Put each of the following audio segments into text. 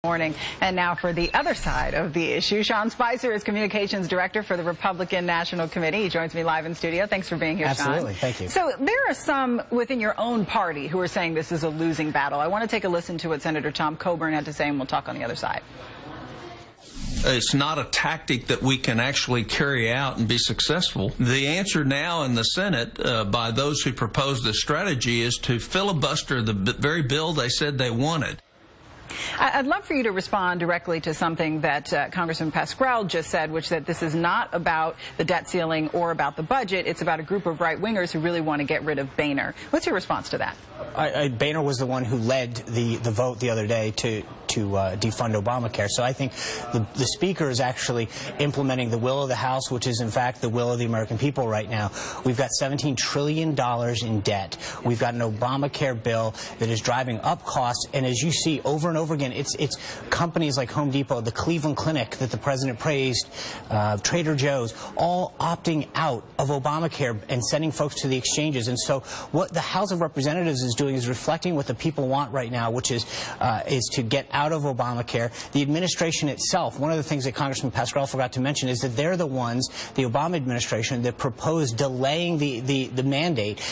Morning. And now for the other side of the issue, Sean Spicer is Communications Director for the Republican National Committee. He joins me live in studio. Thanks for being here, Absolutely. Sean. Thank you. So there are some within your own party who are saying this is a losing battle. I want to take a listen to what Senator Tom Coburn had to say, and we'll talk on the other side. It's not a tactic that we can actually carry out and be successful. The answer now in the Senate by those who propose this strategy is to filibuster the very bill they said they wanted. I'd love for you to respond directly to something that Congressman Pascrell just said, which that this is not about the debt ceiling or about the budget. It's about a group of right-wingers who really want to get rid of Boehner. What's your response to that? Boehner was the one who led the vote the other day to defund Obamacare. So I think the Speaker is actually implementing the will of the House, which is in fact the will of the American people right now. We've got $17 trillion in debt. We've got an Obamacare bill that is driving up costs. And as you see over and over again, it's companies like Home Depot, the Cleveland Clinic that the President praised, Trader Joe's, all opting out of Obamacare and sending folks to the exchanges. And so what the House of Representatives is doing is reflecting what the people want right now, which is to get out of Obamacare. The administration itself, one of the things that Congressman Pascrell forgot to mention is that they're the ones, the Obama administration, that proposed delaying the mandate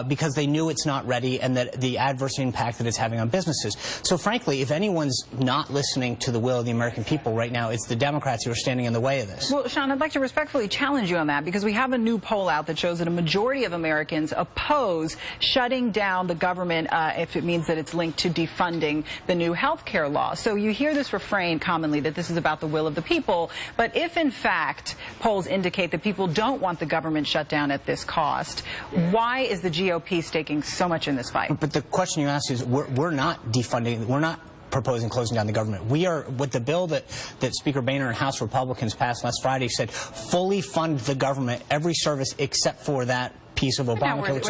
because they knew it's not ready and that the adverse impact that it's having on businesses. So frankly, if anyone's not listening to the will of the American people right now, it's the Democrats who are standing in the way of this. Well, Sean, I'd like to respectfully challenge you on that because we have a new poll out that shows that a majority of Americans oppose shutting down the government if it means that it's linked to defunding the new health care law. So you hear this refrain commonly that this is about the will of the people, but if in fact polls indicate that people don't want the government shut down at this cost, why is the GOP staking so much in this fight? But the question you ask is, we're not defunding, we're not proposing closing down the government. We are, with the bill that Speaker Boehner and House Republicans passed last Friday, said fully fund the government, every service except for that piece of Obamacare.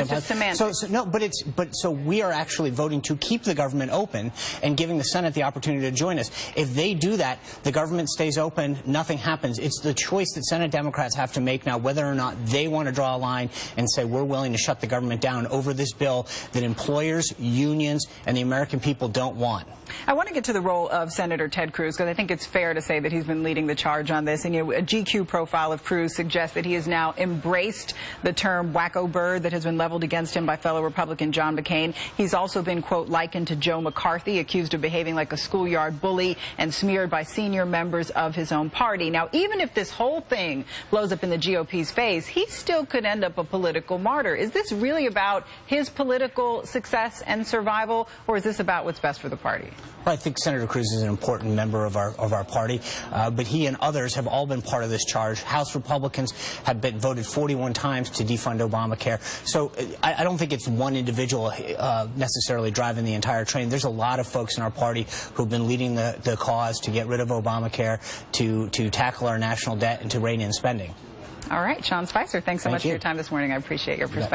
So we are actually voting to keep the government open and giving the Senate the opportunity to join us. If they do that, the government stays open, nothing happens. It's the choice that Senate Democrats have to make now, whether or not they want to draw a line and say we're willing to shut the government down over this bill that employers, unions, and the American people don't want. I want to get to the role of Senator Ted Cruz because I think it's fair to say that he's been leading the charge on this. And a GQ profile of Cruz suggests that he has now embraced the term wacko bird that has been leveled against him by fellow Republican John McCain. He's also been, quote, likened to Joe McCarthy, accused of behaving like a schoolyard bully and smeared by senior members of his own party. Now, even if this whole thing blows up in the GOP's face, he still could end up a political martyr. Is this really about his political success and survival, or is this about what's best for the party? Well, I think Senator Cruz is an important member of our party, but he and others have all been part of this charge. House Republicans have been voted 41 times to defund Obamacare. So I don't think it's one individual necessarily driving the entire train. There's a lot of folks in our party who've been leading the cause to get rid of Obamacare, to tackle our national debt, and to rein in spending. All right, Sean Spicer, thanks so much for your time this morning. I appreciate your perspective.